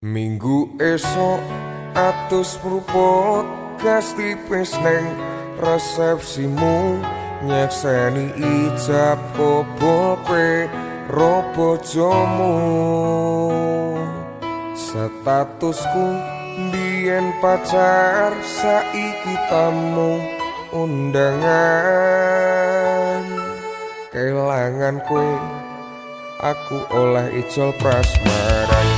Minggu esok atus pruput gas tipis neng resepsimu nyekseni ijab kobol kwe robo jomu. Statusku biyen pacar saiki tamu undangan. Kelangan kwe aku oleh ijol prasmaran.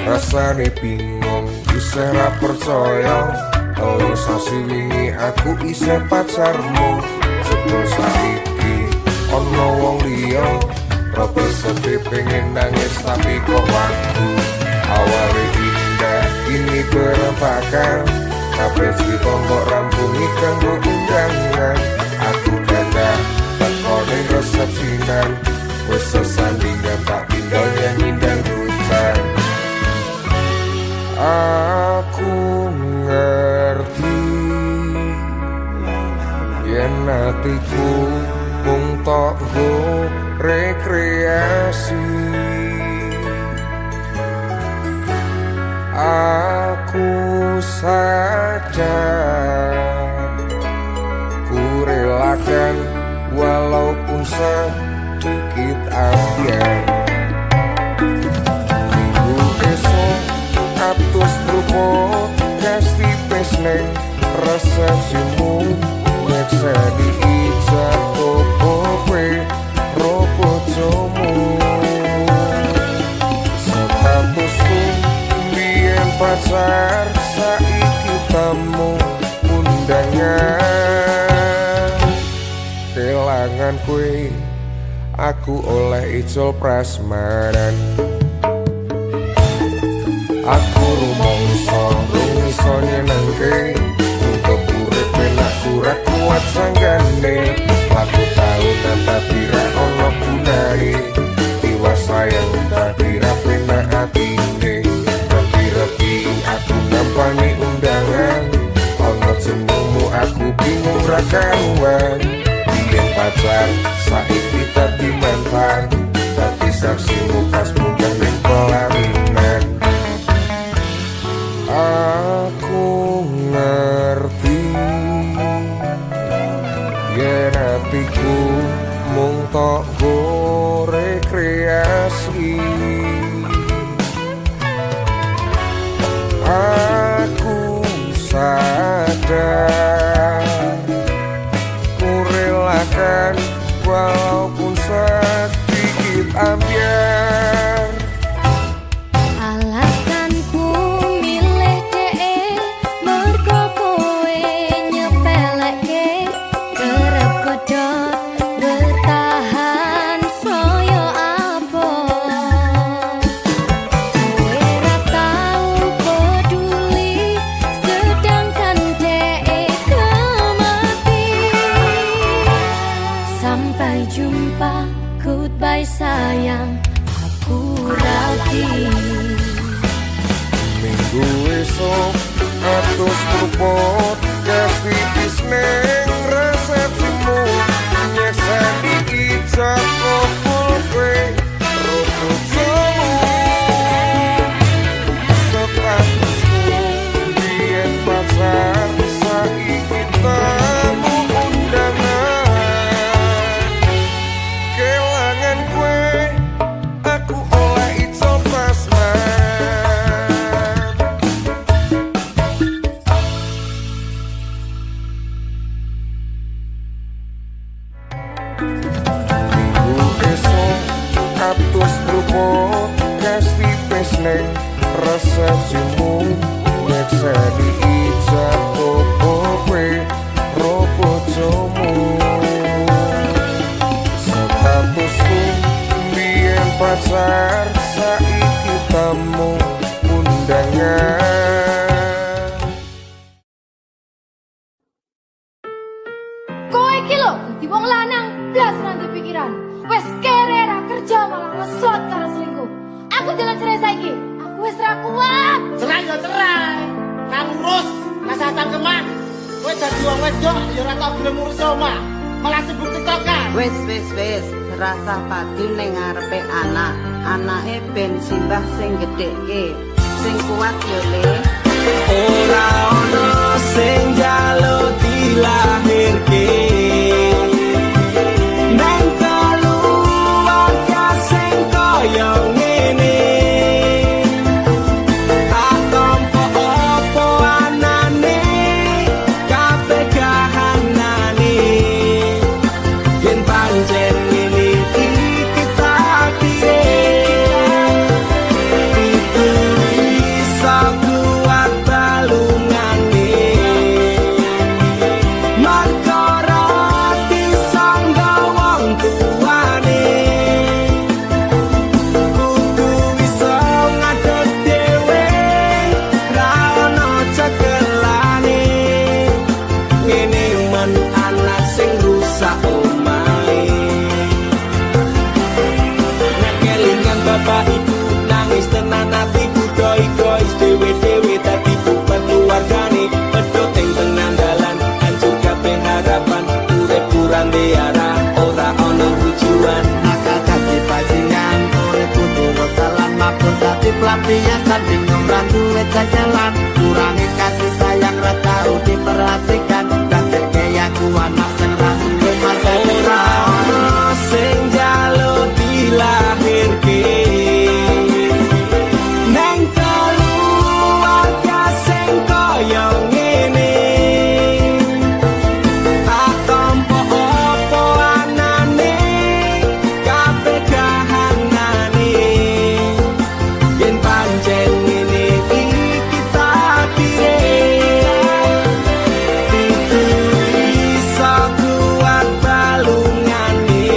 Rasane bingung, isih ra percaya. Telu sasi wingi aku isih pacarmu. Sebul saiki ono wong liya, rada sedih pengen nangis tapi kok waku. Awale indah ini berempakan, kabeh cerita mbok rampungi kanggo undangan. Aku dadak teko ning resepsinan, wis sesandingan tak tinggal nyanyi dangdutan. Aku ngerti yen atiku mung tok go rekreasi. Aku sadar ku relakan walaupun sedikit ambiar. Atus pruput gas tipis neng resepsimu nyekseni ijab kobol kwe robo jomu. Statusku biyen pacar saiki tamu undangan. Kelangan kwe aku oleh ijol prasmaran. Aku rumongso nyenengke, untuk urip penak kurat kuat sanggane. Aku tau tapi ra ono gunane, tiwas sayang tapi ra penak atine. Repi-repi aku ngampani undangan, ono jenengmu aku bingung ra karuan. Biyen pacar saiki dadi mantan, dadi saksimu pas munggah ning pelaminan. Aku ngerti yen atiku mung tok go rekreasi. Aku sadar ku relakan walaupun sedikit ambiar. Sampai jumpa, goodbye sayang, aku rapi. Minggu esok atus pruput gas tipis neng resepsimu nyekseni ijab kobol kwe robo jomu. Statusku biyen pacar saiki tamu undangan. Kelangan kwe aku oleh ijol prasmaran. Minggu esok atus pruput gas tipis neng resepsimu nyekseni ijab kobol kwe robo jomu. Statusku biyen pacar saiki cangkeman. Kowe dadi wong wedok ya ora tau gelem ngurus omah. Malah sibuk TikTokan. Wis, rasa padu ning ngarepe anak. Anake ben simbah sing gedhekke. Sing kuat yo le. Ora ono sing njaluk dilahirke. Nang keluarga sing kaya ngene. Tak tampa apa anane, kabeh kahanane. Yen pancen ngene iki takdire. Itu iso kuat balungane. Markara disangga wong tuane. Kudu iso ngadeg dhewe, ra ono cekelane. Ngene men anak sing rusak omahe. Nek kelingan bapak ibu nangis tenan atiku doi-dois dewe-dewe dadi beban keluargane. Pedhot ing tenan dalan hancur kabeh harapan. Urip kurang arah ora ono tujuan. Nakal dadi bajingan, urip kudu bekalan mabur dadi pelampiasan bingung ra duwe jalan. Kurangi kasih sayang ra tau diperhatikan. Dadeke aku anak sing ra duwe masa Ora depan. ono sing njaluk dilahirke. Nang keluarga sing kaya ngene. Tak tampa apa anane, kabeh kahanane. Yen pancen ngene iki takdire. Itu iso kuat balungane.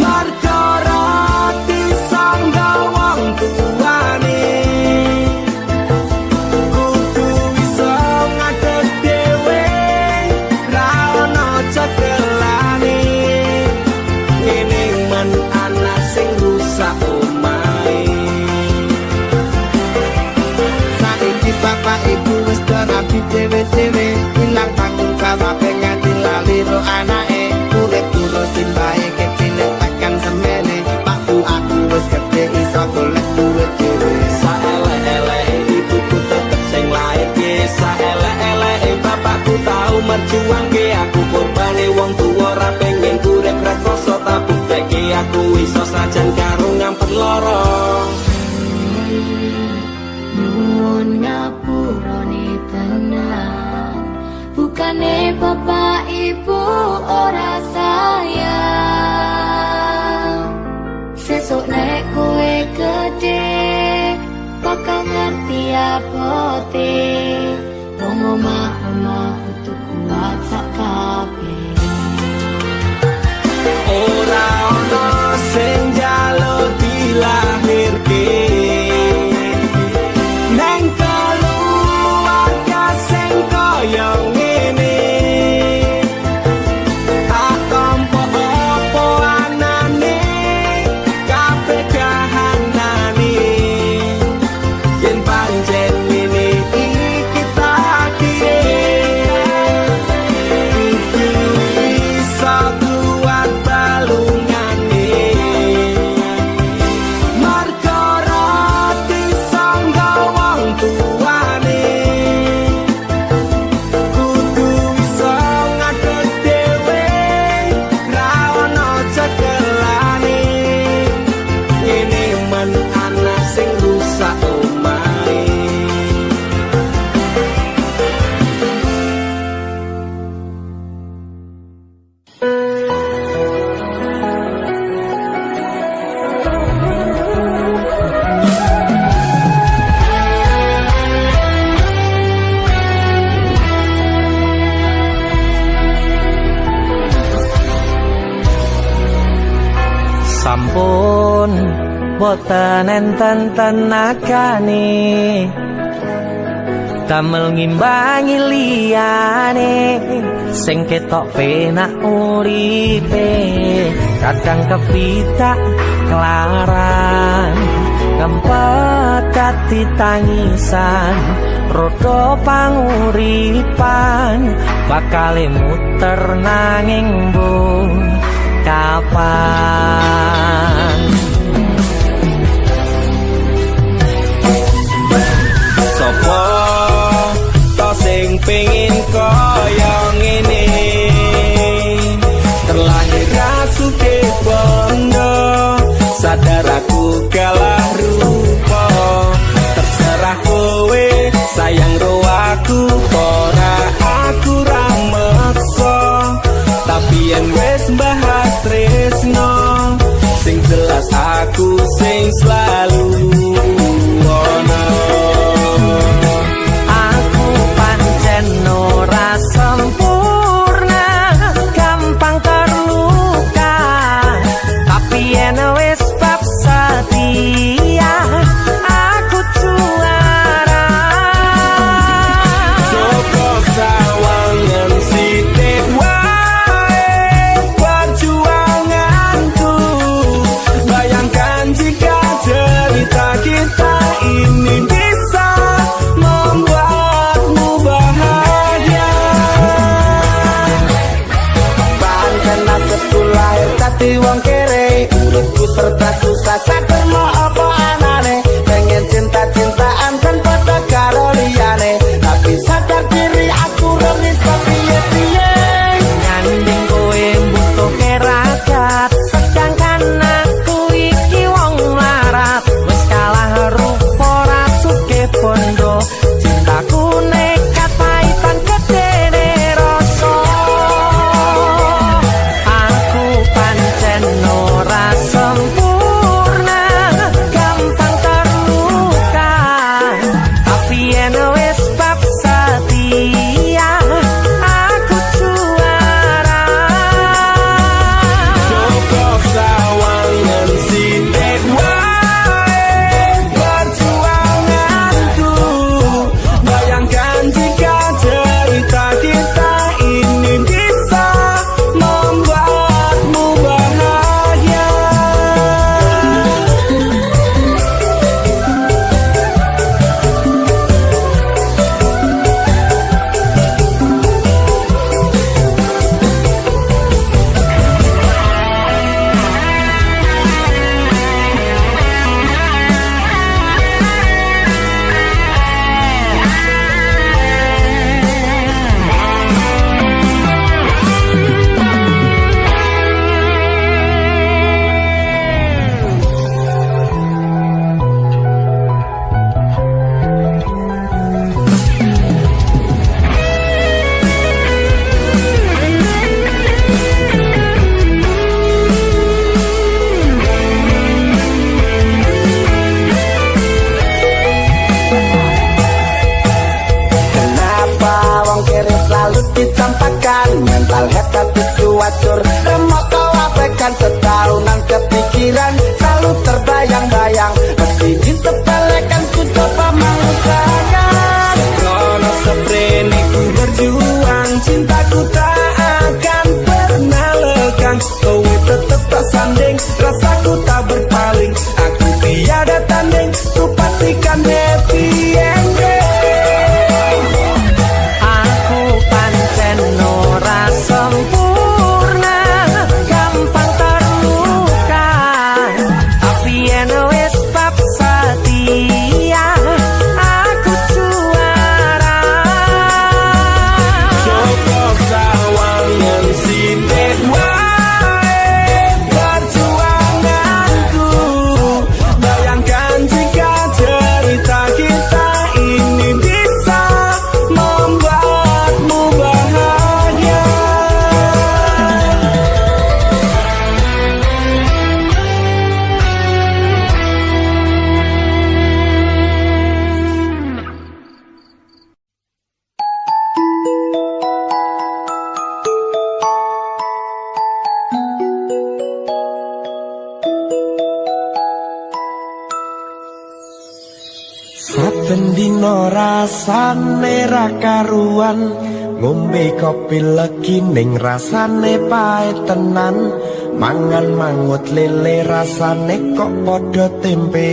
Markara disangga wong tuane. Kudu iso ngadeg dhewe, ra ono cekelane. Ngene men anak sing rusak omahe. Saiki bapak ibu wis do rapi dewe-dewe. Ilang tanggung jawab nganti lali ro anake. Urip terus simbahe kecilek tekan semene. Pak bu aku wis gede iso golek duit dhewe. Saelek-eleke ibuku tetep sing lairke. Saelek-eleke bapakku tau merjuangke. Aku korbane wong tuwa ra pengen urip rekoso. Tak buktekke aku iso sajan karo ngampet lara. Nuwun ngapurane tenan. Bukane bapak ibu ora sayang. Sesuk nek kowe gede bakal ngerti apote. Wong omah-omah kudu kuat sak kabeh. Ora ono sing njaluk dilahirke. Nang keluarga sing kaya ngene. Tak tampa apa anane, kabeh kahanane. Yen pancen ngene iki takdire. Kudu iso kuat balungane. Markara disangga wong tuane. Kudu iso ngadeg dhewe, ra ono cekelane. Ngene men anak sing rusak omahe. Sampun boten enten tenagane damel ngimbangi liyane sing ketok penak uripe kadang kepitak kelaran kempet dadi tangisan rodo panguripan bakal muter nanging mbok kapan Sopo to sing pengin kaya ngene terlahir rasuke bondo sadar aku kalah rupa terserah kowe sayang ro aku ora aku ra meksa tapi yen wis bahas tresno sing jelas aku sing selalu ono aku pancen ora sempurna gampang terluka tapi yen wis bab setia aku juara Joko sawangan sithik wae perjuanganku bayangkan jika cerita kita ini bisa membuatmu bahagia Pancen nasibku lahir dadi wong kere uripku serba susah sadar mau apa anane pengen cinta-cintaan dan padha karo liyane tapi sadar diri aku ora iso piye-piye nyanding kowe mbutuhke rakyat sedangkan aku iki wong larat wis kalah rupa rasuke bondo cintaku nekat paitan gedene rasa aku pancen ora sempurna gampang terluka tapi yen wis bab setia aku juara Joko sawangan sithik wae perjuanganku bayangkan jika cerita kita ini bisa membuatmu bahagia Kenapa wong kere selalu dicampakkan mental hebat itu wacur remok kau abaikan setahunan kepikiran selalu terbayang-bayang meski disepelekan ku coba mengusahakan Krono seprene ku berjuang cintaku tak akan pernah lekang kowe tetep tak sanding rasaku tak berpaling aku tiada tanding ku pastikan happy ending aku pancen ora sempurna gampang terluka tapi yen wis bab setia aku juara Joko sawangan sithik wae perjuanganku bayangkan jika cerita kita ini bisa membuatmu bahagia Saben dina rasane ra karuan ngombe kopi legi ning rasane pae tenan mangan mangut lele rasane kok padha tempe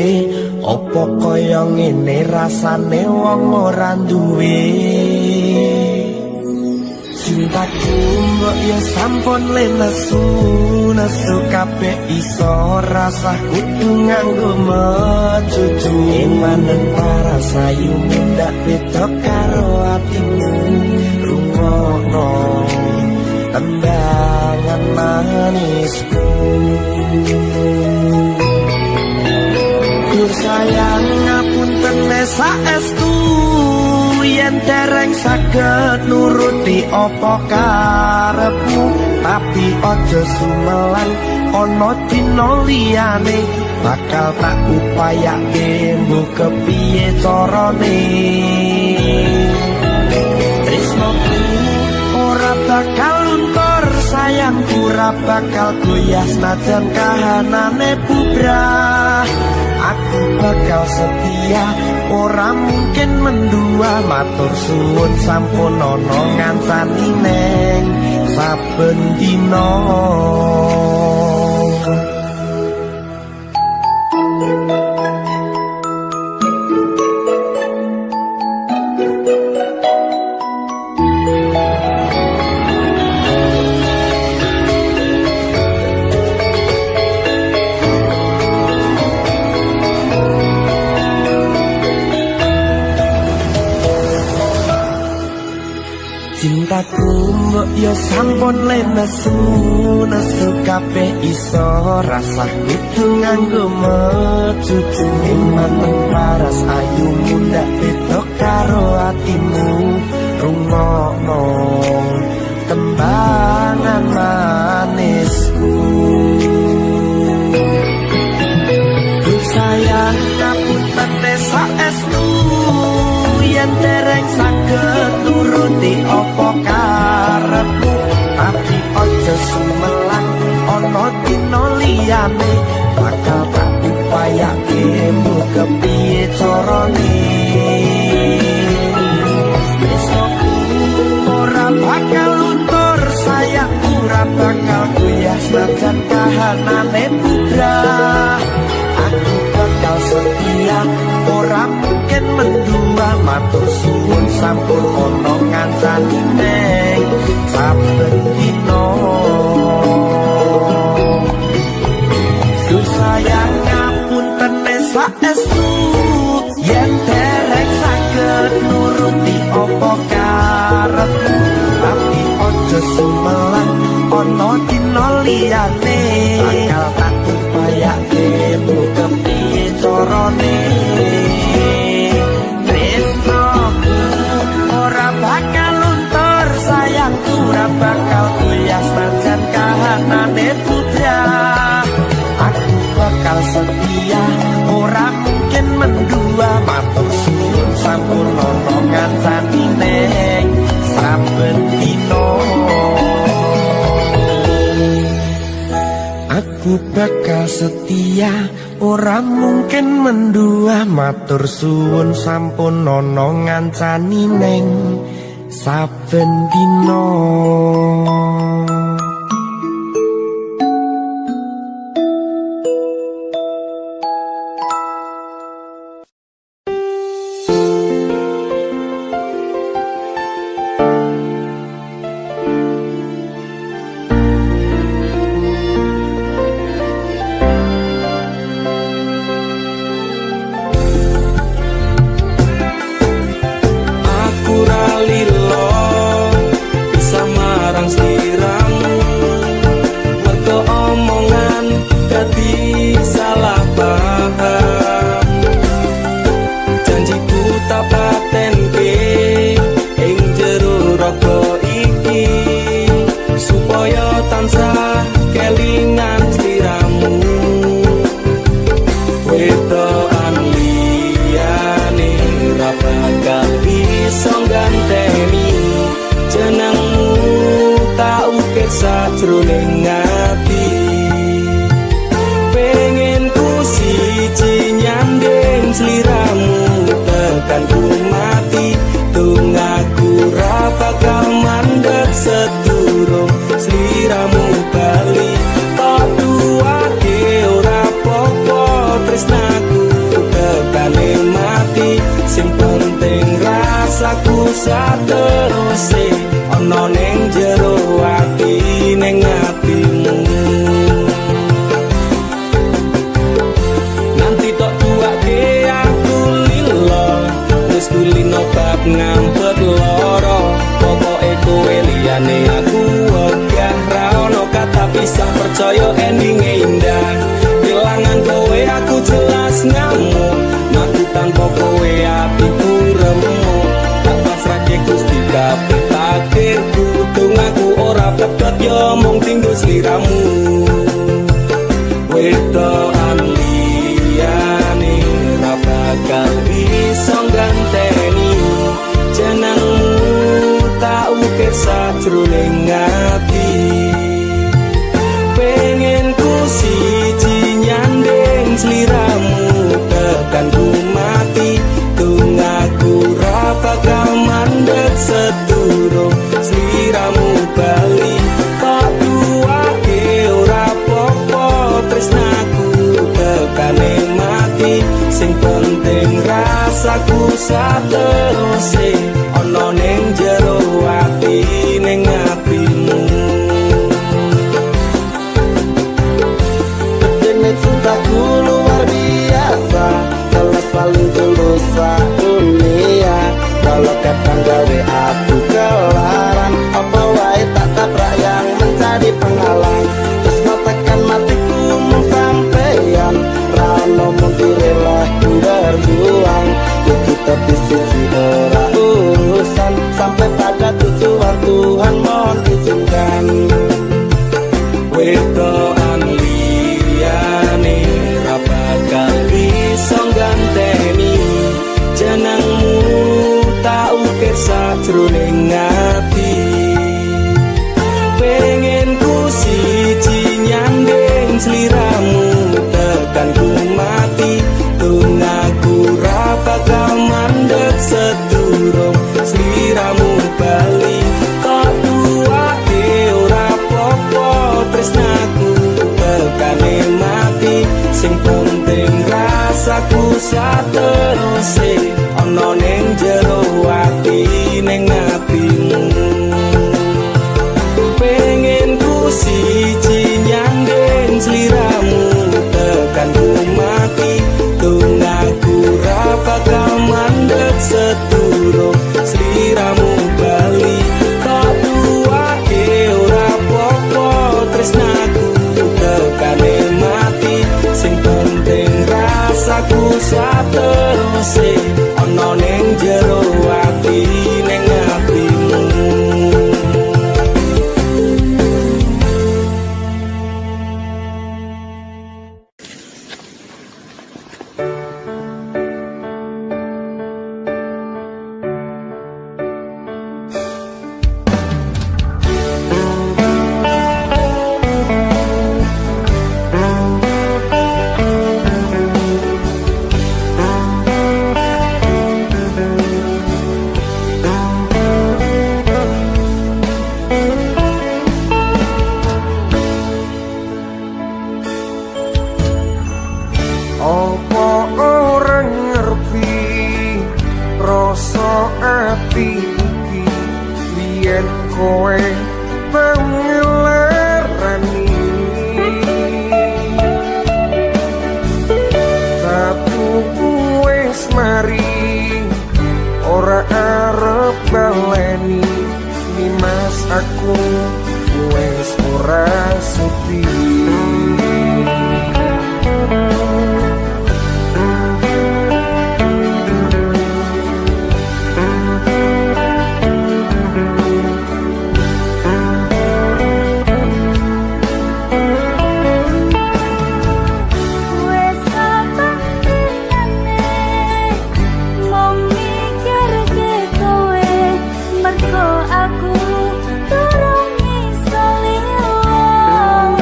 opo kaya ngene rasane wong ora duwe cintaku mbok ya sampun lenesu nesu kabeh iso rasah kudu nganggo mecucu manen para sayu ndak beda karo atimu rungokno tembangan manisku Gur sayang ngapunten saestu yen dereng saged nuruti apa karepmu tapi aja sumelang ana dina liyane bakal tak upayake mbok kepiye carane tresnoku ora bakal luntur sayangku ora bakal goyah senajan kahanane bubrah aku bakal setia ora mungkin mendua matur suwun sampun ana ngancani neng saben dina cintaku mbok ya sampun lenesu nesu kabeh iso rasah kudu nganggo mecucu manten paras ayu mundak beda karo atimu rungokno tembangan manisku Duh sayang ngapunten saestu yen dereng saged nuruti apa karepmu tapi aja sumelang ana dina liyane bakal tak upayake mbok kepiye carane tresnoku ora bakal luntur sayangku ora bakal goyah senajan kahanane bubrah aku bakal setia ora mungkin mendua matur suwun sampun ana ngancani neng saben dina sayang ngapunten saestu yen dereng saged nuruti apa karepmu tapi aja sumelang ana dina liyane bakal tak upayake mbok kepiye carane tresnoku ora bakal luntur sayangku ora bakal goyah senajan kahanane bubrah aku bakal setia ora mungkin mendua matur suwun sampun ana ngancani neng saben dina aku bakal setia ora mungkin mendua matur suwun sampun ana ngancani neng saben dina sajroning ati pengen ku siji nyanding sliramu tekan ku mati tunggaku ra bakal mandeg sedurung sliramu bali sateruse ana ning jero ati ning atimu. Nanti tok tuake aku lilo wis kulino bab ngampet loro pokoke kowe liyane aku wegah ra ono kata pisah percaya endinge indah. Kelangan kowe aku jelas ngamuk aku tanpa kowe atiku remuk tak pasrahke Gusti kabeh takdirku dongaku ora pedhot yo mung tinggo sliramu. Wedokan liyane ra bakal bisa ganteni jenengmu tak ukir sajroning ati. Pengen ku siji nyanding sliramu tekan ku mati dongaku ra bakal mandeg sedurung sliramu bali tak duake ora apa-apa tresnaku tekane mati sing penting rasaku sateruse ana ning jero ati ning atimu. Cintaku luar biasa, jelas paling tulus dunia. Kalau kadang gawe aku kelaran, apa wae tak tabrak yang menjadi penghalang. Terus tekan matiku mung sampeyan, rano mung direla berjuang. Itu tapi siji ora urusan, sampai pada tujuan Tuhan mohon izinkan. Wedokan liyane ra bakal bisa ganteni jenengmu tak ukir sajroning ati. Pengen ku siji nyanding sliramu tekan ku mati dongaku ra bakal mandeg sedurung sliramu bali tak duake ora apa-apa tresnaku tekane mati sing penting rasaku sateruse ana ning jero ati ning atimu. Pengen ku siji nyanding sliramu tekan ku mati dongaku ra bakal mandeg sedurung sliramu bali tak duake ora apa-apa tresnaku tekane mati sing penting rasaku sateruse ana ning jero ati ning atimu. Apa orang ngerti rasa ati iki biyen kowe pengelarani tapi wis mari ora arep baleni nimas aku wis ora sudi. Aku turun iso liwat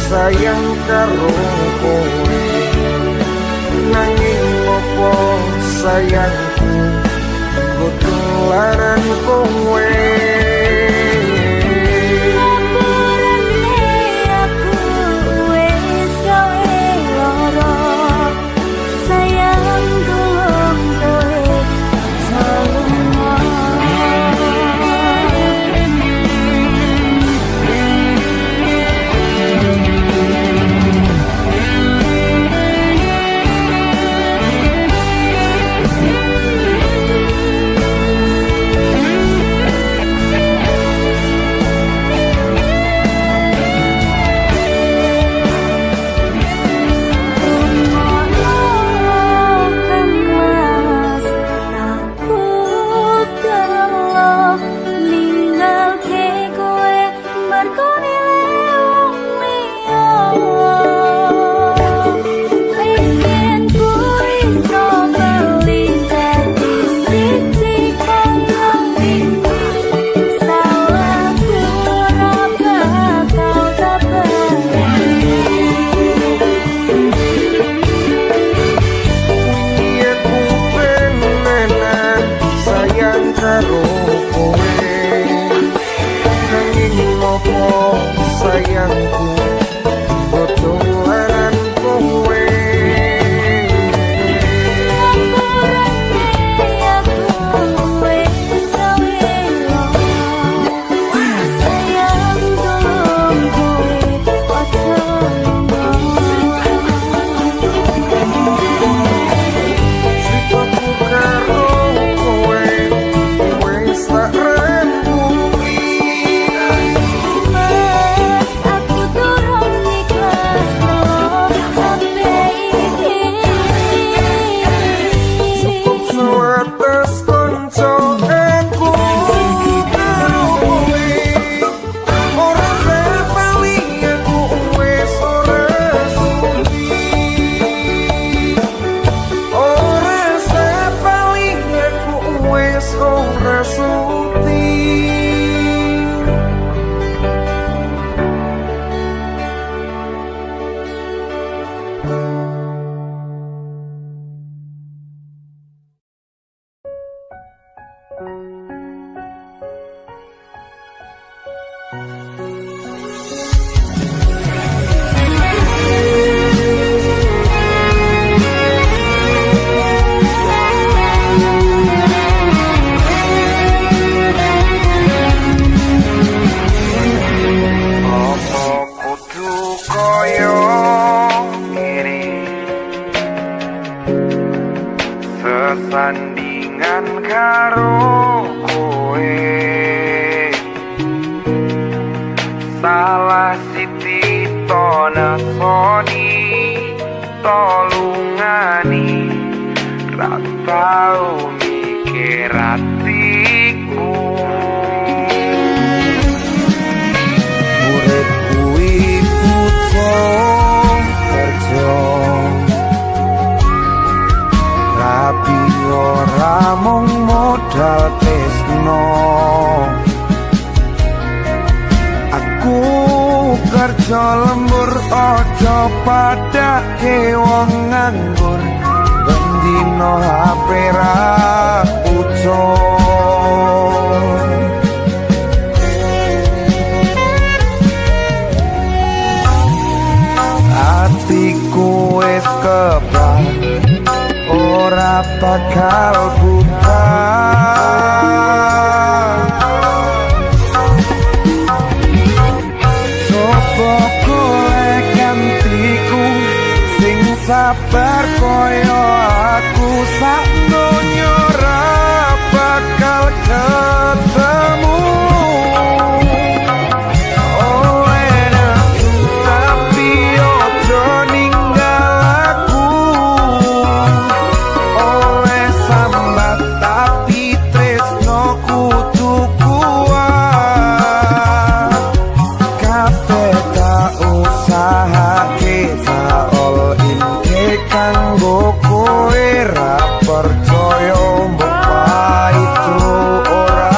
sayang karo kowe. sayangku kutularan kowe. Sayangku kutularan kowe. Sesandingan karo kowe, salah siti tona soni tolungani ratau mikir hatiku. Urip kuwi butuh kerja tapi ora mung modal tresno. Aku kerja lembur aja padake wong nganggur, bendino HP ra pucuk. Hatiku wis kebak ora bakal buta. Coba golek gantiku sing sabar koyo aku, sak donya ora bakal ketemu. Kanggo kowe ra percaya mbok itu ora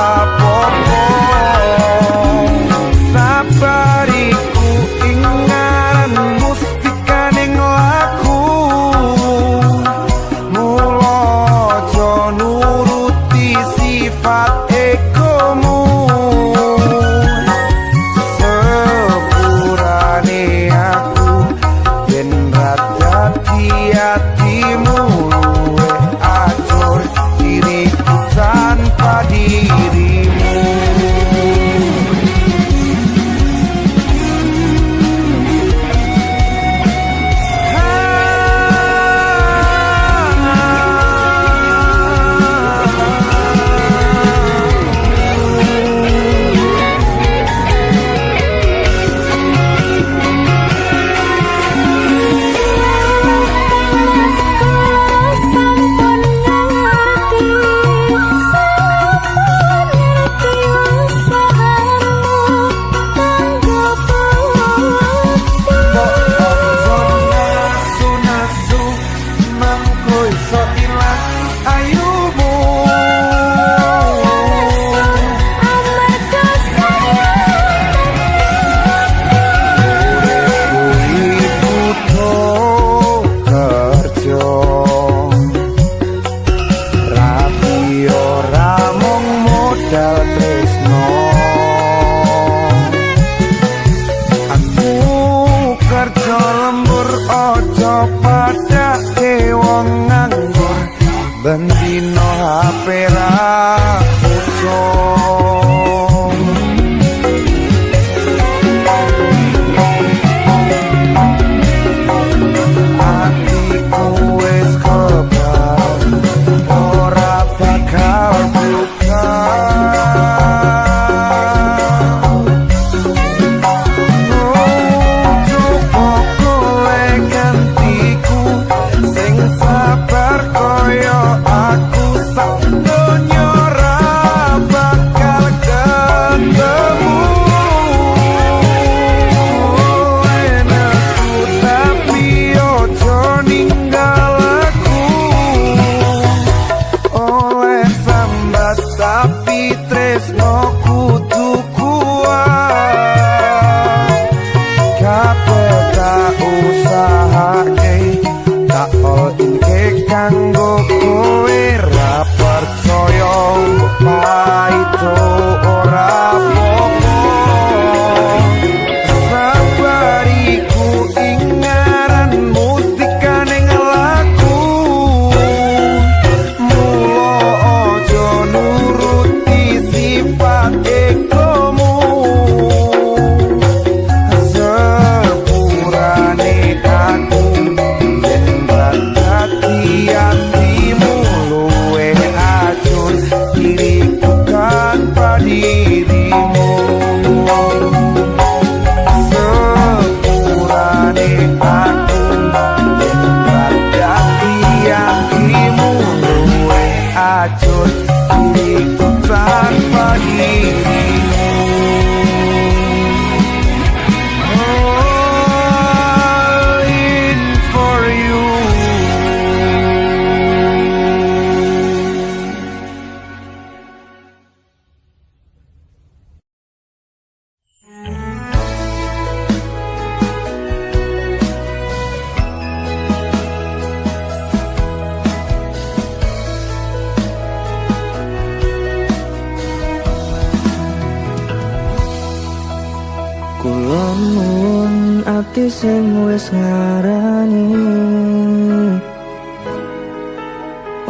Kula nuwun ati sing wis ngarani,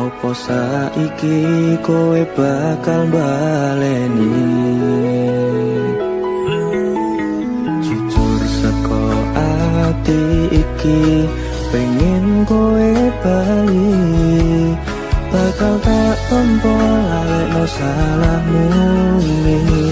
opo saiki kowe bakal baleni? Jujur saka ati iki pengen kowe bali, bakal tak tompo lalekno salahmu ini.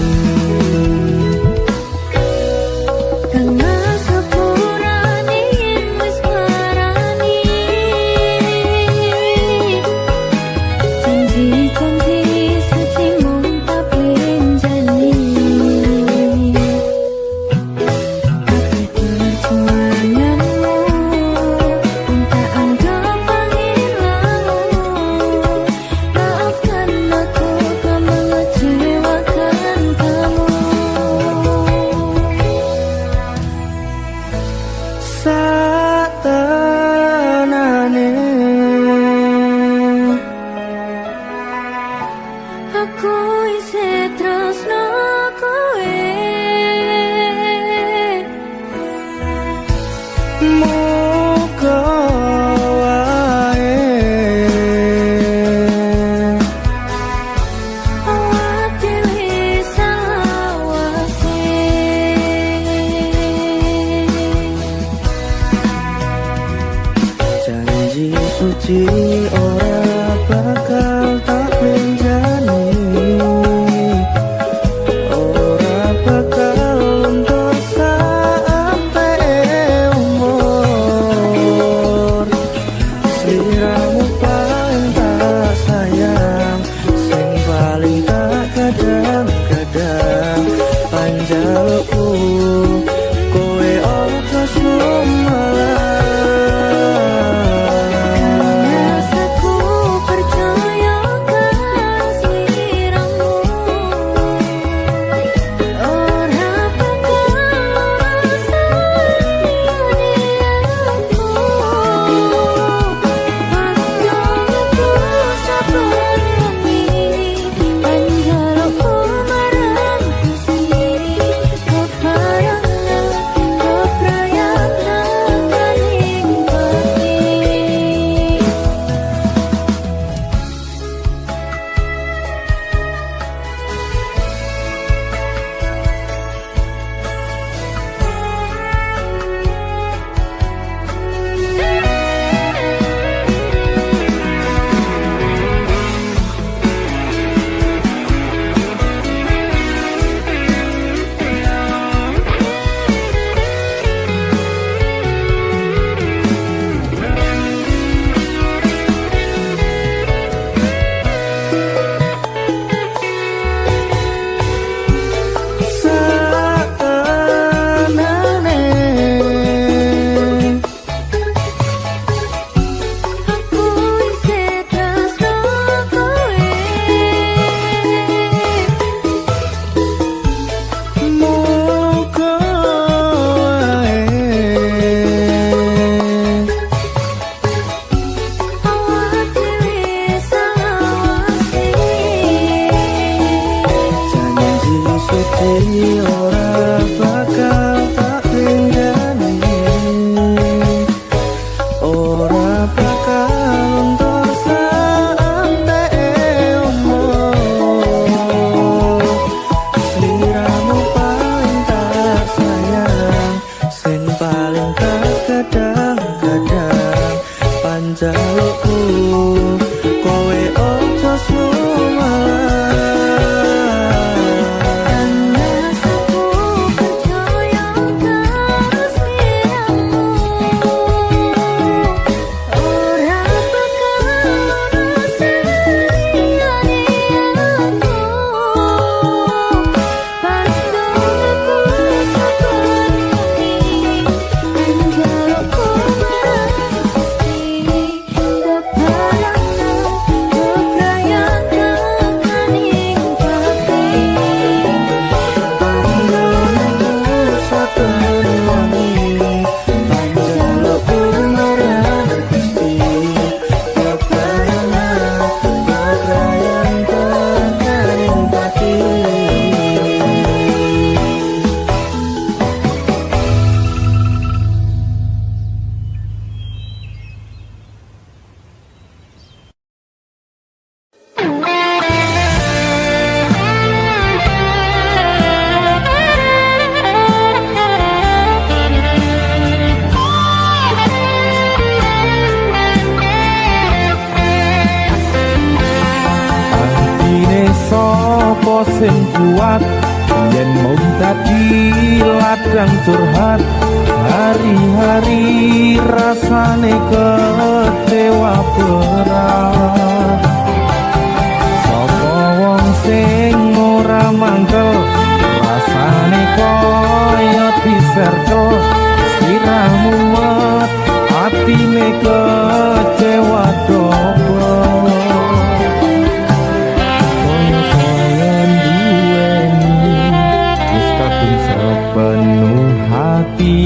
Suci ora bakal tak benjani, ora bakal untuk sampai umur. Sliramu paling tak sayang, sing paling tak kadang-kadang panjalukku kowe ojo sumalah. sing kuat yen mung dadi ladang curhat hari-hari rasane kecewa berat sapa wong sing ora mangkel rasane koyo diserkel siramu mat atine kecewa dobel koyo duweni wis kadung sepenuh hati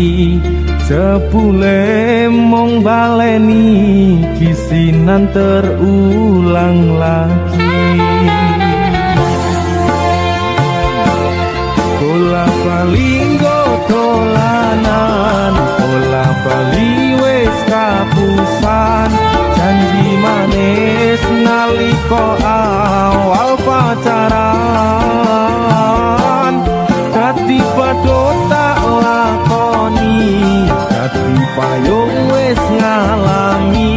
sepule mong baleni kisinan terulang lagi bola bali dolanan bola bali wis kapusan janji manis nalika awal pacaran dadi padha tak lakoni dadi payung wis ngalami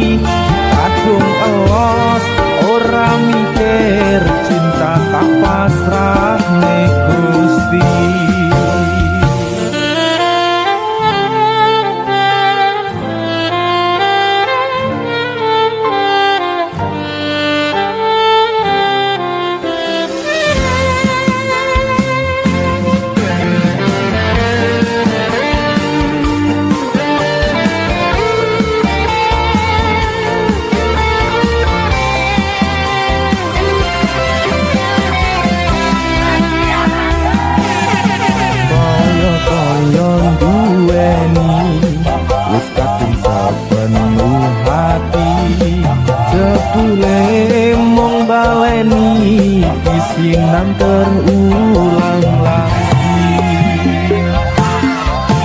kadung elos ora mikir cinta tak pasrah nek Gusti mong baleni kisinan terulang lagi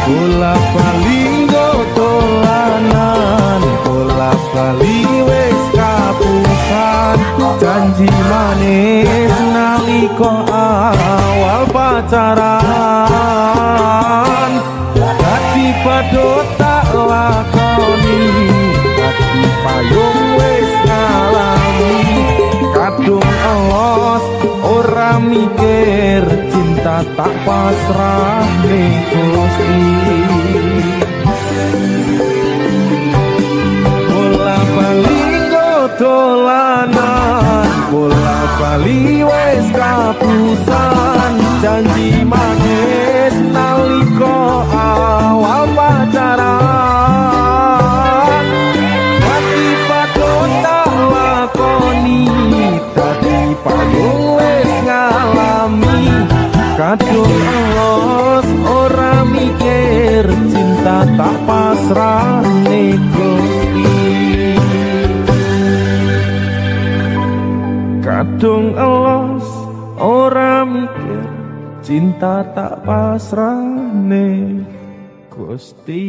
bola bali dolanan bola bali wis kapusan janji manis nalika awal pacaran dadi padha tak lakoni dadi payung wis ngalami kadung elos ora mikir cinta tak pasrah ning Gusti bola bali dolanan bola bali wis kapusan janji manis nalika awal pacaran dadi padha tak lakoni dadi payung wis ngalami kadung elos ora mikir cinta tak pasrah ning Gusti kadung elos ora mikir cinta tak pasrah ning Gusti